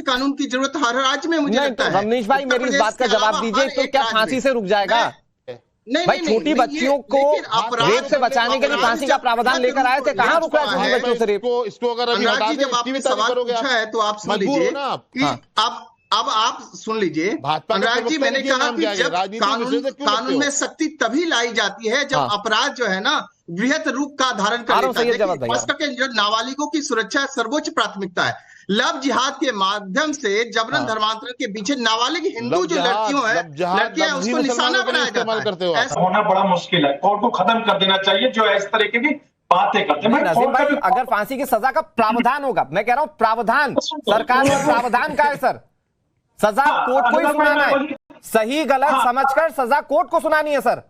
कानून की जरूरत हर राज्य में मुझे लगता है। रमनीश भाई मेरी इस बात का जवाब दीजिए, तो क्या फांसी से रुक जाएगा? नहीं, भाई छोटी बच्चियों को रेप से बचाने के लिए फांसी का प्रावधान लेकर आए थे, कहां रुक रहा है छोटी बच्चों से रेप? इसको अगर अभी हटा दें, जब आपने सवाल पूछा है तो आप सुन लीजिए कि अब आप सुन लीजिए अनुराग जी, मैंने कहा कि जब कानून में सख्ती तभी लाई जाती है जब अपराध जो है ना बृहत रूप का धारण कर लेता है। खास करके जो नाबालिगों की सुरक्षा सर्वोच्च प्राथमिकता है। लव जिहाद के माध्यम से जबरन धर्मांतरण के पीछे नाबालिग हिंदू जो लड़कियां हैं उसको निशाना बनाया जाता है। ऐसा होना बड़ा मुश्किल है। कोर्ट को खत्म कर देना चाहिए जो इस तरीके की बातें करते हैं। नजीम भाई अगर फांसी की सजा का प्रावधान होगा, मैं कह रहा हूं प्रावधान, सरकार का प्रावधान का है सर, सजा कोर्ट को ही सुनाना है, सही गलत समझकर सजा कोर्ट को सुनानी है सर।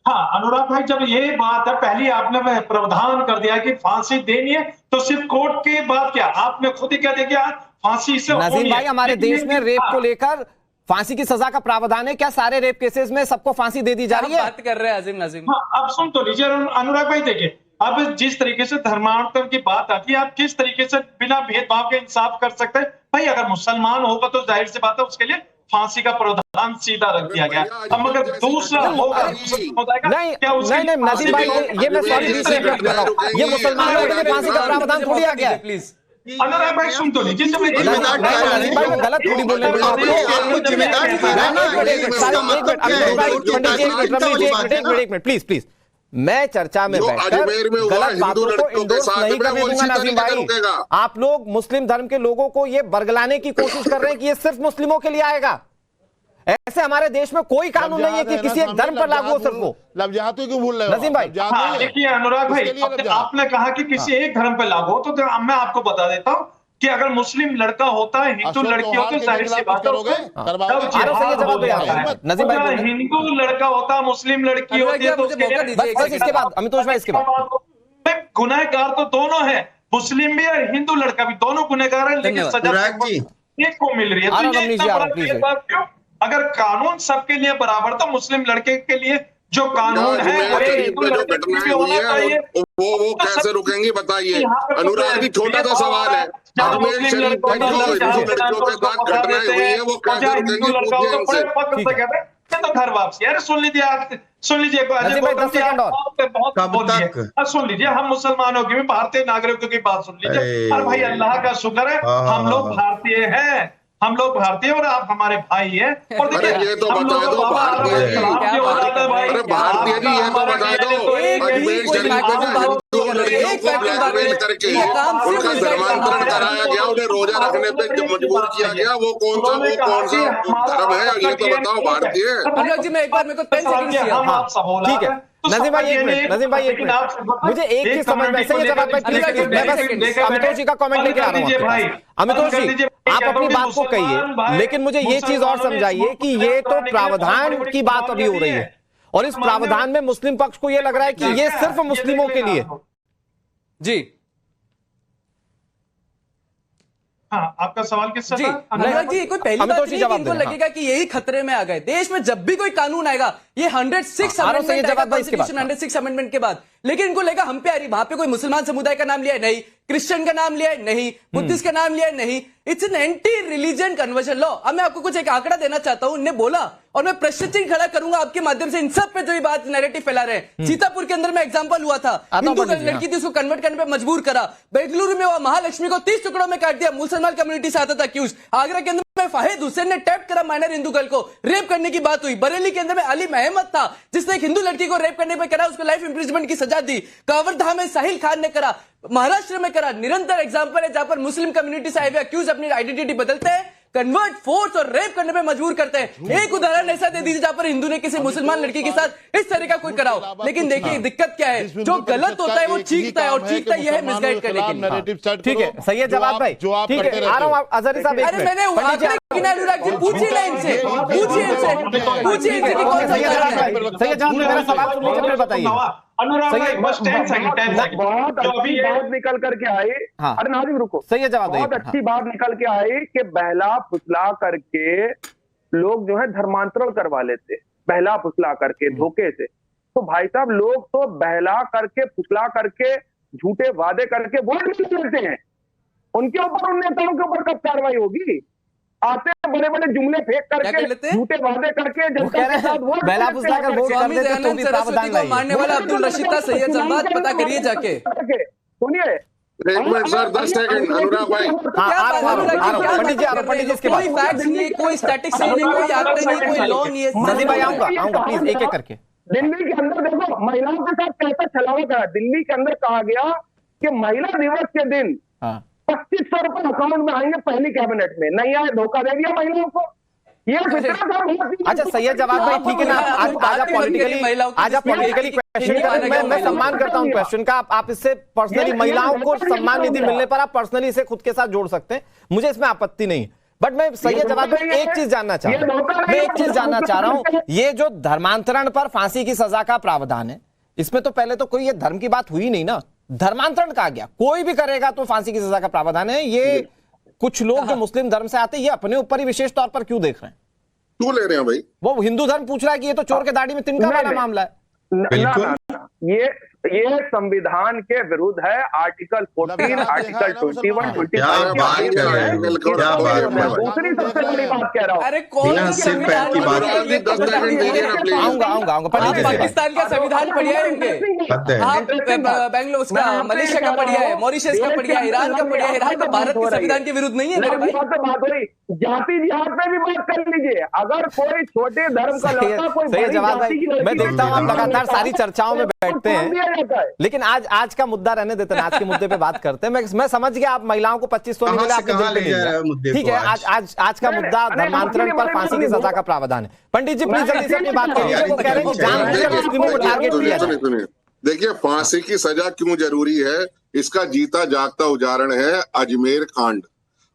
हाँ अनुराग भाई, जब ये बात है, पहले आपने प्रावधान कर दिया कि फांसी देनी है तो सिर्फ कोर्ट के बाद क्या, आपने खुद ही कह दिया फांसी से। नजीम भाई हमारे देश में रेप को लेकर फांसी की सजा का प्रावधान है क्या? सारे रेप केसेस में सबको फांसी दे दी जा रही है? बात कर रहे हैं अजीम नजीम। हाँ अब सुन तो लीजिए अनुराग भाई, देखिए अब जिस तरीके से धर्मांतरण की बात आती है, आप किस तरीके से बिना भेदभाव के इंसाफ कर सकते हैं? भाई अगर मुसलमान होगा तो जाहिर सी बात है उसके लिए फांसी का प्रावधान सीधा रख दिया गया। अब मगर दूसरा होगा नहीं नजीम भाई, ये मैं सॉरी दूसरे कर रहा हूं, ये मुसलमानों के लिए फांसी का प्रावधान थोड़ी आ गया है। प्लीज अनुराग भाई सुन तो लीजिए, जब नजीम भाई मैं गलत थोड़ी बोल रहा हूं, एक मिनट प्लीज, मैं चर्चा में बैठकर गलत बातों को इंडोर्स नहीं करने दूंगा नजीम भाई। आप लोग मुस्लिम धर्म के लोगों को ये बरगलाने की कोशिश कर रहे हैं कि ये सिर्फ मुस्लिमों के लिए आएगा। ऐसे हमारे देश में कोई कानून नहीं है कि किसी एक धर्म पर लागू हो सिर्फ वो। लफ्ज़ात क्यों भूल रहे हो नजीम भाई? देखिए अनुराग भाई, आपने कहा कि किसी एक धर्म पर लागू हो, तो मैं आपको बता देता हूँ कि अगर मुस्लिम लड़का होता है, हिंदू लड़की होती है, जाहिर सी बात है नजीम भाई, हिंदू लड़का होता है, मुस्लिम लड़की होती है, तो इसके बाद अमितोष भाई, इसके बाद गुनहगार तो दोनों है, मुस्लिम भी और हिंदू लड़का भी, दोनों गुनहगार है, लेकिन सजा एक को मिल रही है। अगर कानून सबके लिए बराबर, तो मुस्लिम लड़के के लिए जो कानून है वो कैसे रुकेंगी बताइए? अनुराग जी छोटा सा सवाल है, अजमेर शरीफ में जो लड़कियों के साथ घटनाएं हुई है वो कैसे रुकेंगी? तो घर वापसी। अरे सुन लीजिए, आप सुन लीजिए, सुन लीजिए, हम मुसलमानों की भी, भारतीय नागरिकों की बात सुन लीजिए। अरे भाई अल्लाह का शुक्र है हम लोग भारतीय हैं, हम लोग भारतीय और आप हमारे भाई हैं। और देखिए ये तो बता दो भारतीय जी, अरे भारतीय जी ये तो बता दो, अजमेर शरीफ में जो हिंदू लड़कियों को ब्लैकमेल करके उनका धर्मांतरण कराया गया, उन्हें रोजा रखने पे जो मजबूर किया गया, वो कौन सा धर्म है? ये तो बताओ भारतीय। अनुराग जी मैं एक बार मेरे को 10 सेकंड दिया। ठीक है नजीम भाई एक मिनट, मुझे एक चीज समझ में सही जवाब मैं बस अमितोष जी का कमेंट लेके आ रहा हूँ। अमितोष जी आप अपनी बात को कहिए, लेकिन मुझे ये चीज और समझाइए कि ये तो प्रावधान की बात अभी हो रही है और इस प्रावधान में मुस्लिम पक्ष को ये लग रहा है कि ये सिर्फ मुस्लिमों के लिए। जी हाँ, आपका सवाल किससे था? अनुराग जी कोई पहली बात नहीं, इनको लगेगा कि यही खतरे में आ गए। देश में जब भी कोई कानून आएगा, ये 106 अमेंडमेंट के बाद, लेकिन इनको लगा हम पे आ रही, वहां पे कोई मुसलमान समुदाय का नाम लिया है नहीं, क्रिश्चियन का नाम लिया है नहीं, बुद्धिस्ट का नाम लिया है नहीं। It's an anti religion conversion law. अब मैं आपको कुछ एक आंकड़ा देना चाहता हूं, इन्हें बोला और मैं प्रश्न चिन्ह खड़ा करूंगा आपके माध्यम से इन सब पे जो ये बात नैरेटिव फैला रहे हैं। सीतापुर के अंदर में एग्जांपल हुआ था, हिंदू लड़की थी, उसको कन्वर्ट करने पे मजबूर करा। बेंगलुरु में वह महालक्ष्मी को 30 टुकड़ों में काट दिया, मुसलमान कम्युनिटी से आता था अक्यूज। आगरा के अंदर में फाहिद हुसैन ने टैप करा माइनर हिंदू गर्ल को, रेप करने की बात हुई। बरेली के अंदर में अली अहमद था जिसने एक हिंदू लड़की को रेप करने पे करा, उसको लाइफ इंप्रिजनमेंट की सजा दी। कावरधाम में साहिल खान ने करा, महाराष्ट्र में करा। निरंतर एग्जांपल है जहां पर मुस्लिम कम्युनिटी से आए हुए अक्यूज अपनी आइडेंटिटी बदलते हैं, कन्वर्ट, फोर्स और रेप करने पे मजबूर करते हैं। एक उदाहरण ऐसा दे दीजिए जहां पर हिंदू ने किसी मुसलमान लड़की के साथ इस तरह का कोई कराओ। लेकिन देखिए दिक्कत क्या है, जो गलत होता है वो चीखता है और चीखता यह है मिसगाइड करने के लिए। ठीक है, सही है जवाब भाई, ठीक है आ रहा हूं अजहरी साहब। अरे मैंने अनुराग जी पूछिए ना इनसे, पूछिए इनसे कि कौन सा सही है जवाब, मेरा सवाल सुन लीजिए फिर बताइए। बहुत निकल करके आए। अरे नाजिम रुको, सही है जवाब, बहुत अच्छी बात निकल के आई कि बहला फुसला करके लोग जो है धर्मांतरण करवा लेते, बहला फुसला करके धोखे से। तो भाई साहब लोग तो बहला करके फुसला करके झूठे वादे करके वोट भी लेते हैं। उनके ऊपर, उन नेताओं के ऊपर कब कार्रवाई होगी? आते हैं बड़े बड़े जुमले फेंक करके, झूठे वादे करके जनता के साथ वोट मारने वाला अब्दुल रशीद था सैयद जमात, पता करिए जाके। सुनिए एक मिनट सर, 10 सेकंड अनुराग भाई। पंडित जी इसके बाद कोई फैक्ट्स नहीं, कोई स्टैटिक्स नहीं, कोई आंकड़े नहीं, कोई लॉ नहीं है। नजीम भाई आऊंगा प्लीज एक एक करके। दिल्ली के अंदर देखो महिलाओं के साथ कैसा छलावा करा। दिल्ली के अंदर कहा गया कि महिला दिवस के दिन 2500 रुपए अकाउंट में आएंगे पहली कैबिनेट में, नहीं आए, धोखा दे दिया महिलाओं को। ये अच्छा सैयद जवाद भाई ठीक है ना, आज आप पॉलिटिकली क्वेश्चन, मैं सम्मान करता हूं क्वेश्चन का, आप इससे पर्सनली महिलाओं को सम्मान निधि मिलने पर आप पर्सनली इसे खुद के साथ जोड़ सकते हैं, मुझे इसमें आपत्ति नहीं। बट मैं सैयद जवाद भाई एक चीज जानना चाह रहा हूं, ये जो धर्मांतरण पर फांसी की सजा का प्रावधान है, इसमें तो पहले तो कोई ये धर्म की बात हुई नहीं ना, धर्मांतरण कहा गया, कोई भी करेगा तो फांसी की सजा का प्रावधान है। ये कुछ लोग जो मुस्लिम धर्म से आते हैं ये अपने ऊपर ही विशेष तौर पर क्यों देख रहे हैं? क्यों ले रहे हैं भाई? वो हिंदू धर्म पूछ रहा है कि ये तो चोर के दाढ़ी में तिनका वाला मामला है। ये संविधान के विरुद्ध है। Article 14, article 21, 25। दूसरी सबसे बड़ी बात कह रहा हूँ, अरे कौन पाकिस्तान का संविधान पढ़िया है इनके? आप बेंगलोर उसका, मलेशिया का पढ़िया है, मॉरिशस का पढ़िया है, ईरान का पढ़िया है। ईरान तो भारत के संविधान के विरुद्ध नहीं है मेरे भाई। बात हो रही जाति जिहाद पे भी बात कर लीजिए। अगर कोई छोटे धर्म का लड़का कोई जवाब भाई, मैं देखता हूँ आप लगातार सारी चर्चाओं में बैठते हैं, लेकिन आज का मुद्दा रहने देते हैं, आज के मुद्दे पे बात करते हैं। मैं समझ गया आप महिलाओं को 2500 नहीं मिला, आपने जेल पे नहीं दिया, ठीक है। आज का मुद्दा धर्मांतरण पर फांसी की सजा का प्रावधान है। पंडित जी प्लीज जल्दी से अपनी बात करिए। वो कह रहे हैं जानबूझकर मुस्लिमों को टारगेट किया जाए। देखिए फांसी की सजा क्यों जरूरी है, इसका जीता जागता उदाहरण है अजमेर कांड।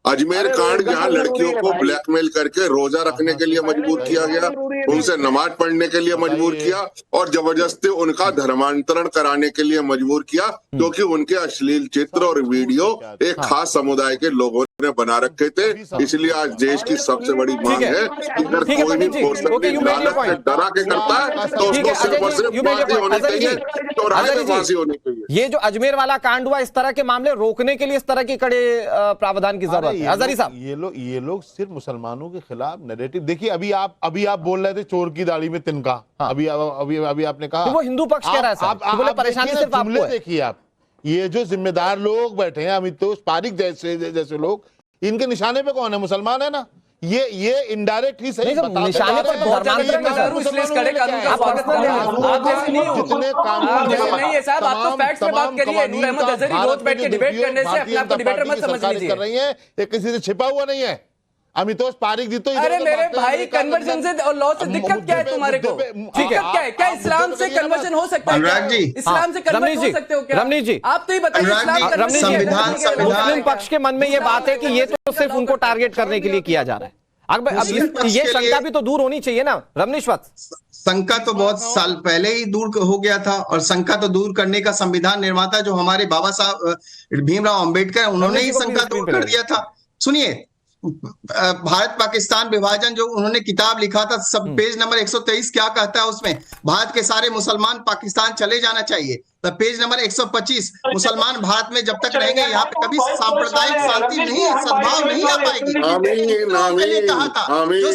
अजमेर कांड जहां लड़कियों को ब्लैकमेल करके रोजा रखने के लिए मजबूर किया गया, उनसे नमाज पढ़ने के लिए मजबूर किया और जबरदस्ती उनका धर्मांतरण कराने के लिए मजबूर किया, क्योंकि उनके अश्लील चित्र और वीडियो एक खास समुदाय के लोगों ने बना रखे थे। इसलिए आज देश की सबसे बड़ी मांग है कि अगर कोई भी डरा के करता है तो उसको सिर्फ और सिर्फ फांसी होनी चाहिए, चौराहे में फांसी होनी चाहिए। ये जो अजमेर वाला कांड हुआ, इस तरह के मामले रोकने के लिए इस तरह के कड़े प्रावधान की जरूरत है। हजारी साहब, ये लोग सिर्फ मुसलमानों के खिलाफ नैरेटिव, देखिए अभी आप बोल रहे थे चोर की दाढ़ी में तिनका, अभी आपने कहा वो हिंदू पक्ष कह रहा है, आप बोले परेशानी सिर्फ आपको है। देखिए आप ये जो जिम्मेदार लोग बैठे हैं, अमितोष पारिक जैसे लोग, इनके निशाने पे कौन है? मुसलमान है ना। ये इनडायरेक्ट ही सही निशाने पर बहुत ज्यादा इसलिए कड़े कानून का स्वागत कर रहे हैं। आप जैसे नहीं हो, जितने कानून नहीं है साहब, आप तो फैक्ट्स पे बात करिए। नूर अहमद अजहरी रोज बैठ के डिबेट करने से अपने आप को डिबेटर मत समझ लीजिए। कर रही है, ये किसी से छिपा हुआ नहीं है। अमितोष पारिक जी तो अरे मेरे भाई, कन्वर्जन से और लॉ से दिक्कत क्या है तुम्हारे को? दिक्कत क्या है? क्या इस्लाम से कन्वर्जन हो सकता है? अनुराग जी, इस्लाम से कन्वर्जन हो सकते हो क्या? रमनीश जी, आप तो ही बताइए। मुस्लिम पक्ष के मन में ये बात है कि ये तो सिर्फ उनको टारगेट करने के लिए किया जा रहा है। अब ये शंका भी तो दूर होनी चाहिए ना रमनीश्वत। शंका तो बहुत साल पहले ही दूर हो गया था, और शंका तो दूर करने का संविधान निर्माता जो हमारे बाबा साहब भीमराव अंबेडकर, उन्होंने ही शंका दूर कर दिया था। सुनिए, भारत पाकिस्तान विभाजन जो उन्होंने किताब लिखा था, सब पेज नंबर 123 क्या कहता है उसमें? भारत के सारे मुसलमान पाकिस्तान चले जाना चाहिए। तो पेज नंबर 125, मुसलमान भारत में जब तक रहेंगे यहाँ पे कभी सांप्रदायिक शांति नहीं, सद्भाव नहीं आ पाएगी। कहा था जो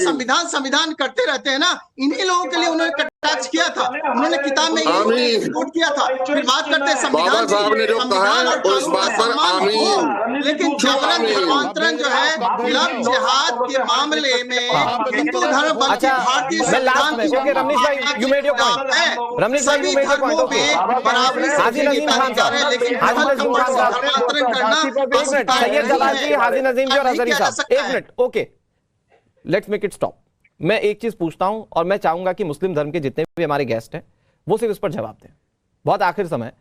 संविधान करते रहते हैं ना, इन्हीं लोगों के लिए उन्होंने कटाक्ष किया था, उन्होंने किताब में रिपोर्ट किया था। फिर बात करते हैं संविधान और लेकिन जबरन धर्मांतरण जो है, लव जिहाद के मामले में हिंदू धर्म बल्कि भारतीय संविधान की सभी धर्मों में बराबर हाजी नजीम खान साहब, हाजी नजीम जी और अजहरी साहब, एक minute, okay, let's make it stop. मैं एक चीज पूछता हूं और मैं चाहूंगा कि मुस्लिम धर्म के जितने भी हमारे गेस्ट हैं वो सिर्फ इस पर जवाब दें। बहुत आखिर समय,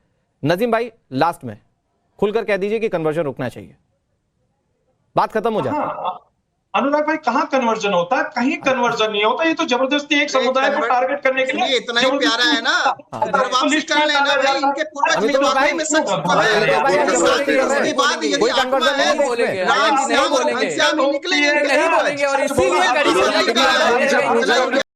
नजीम भाई लास्ट में खुलकर कह दीजिए कि कन्वर्जन रुकना चाहिए, बात खत्म हो जाती है। अनुराग भाई, कहाँ कन्वर्जन होता है? कहीं कन्वर्जन नहीं होता। ये तो जबरदस्ती एक समुदाय को टारगेट करने के लिए इतना ही प्यारा है ना, वापसी कर लेना भाई। इनके पूर्वज में सच कोई कन्वर्जन नहीं बोलेंगे, नहीं बोलेंगे और इसीलिए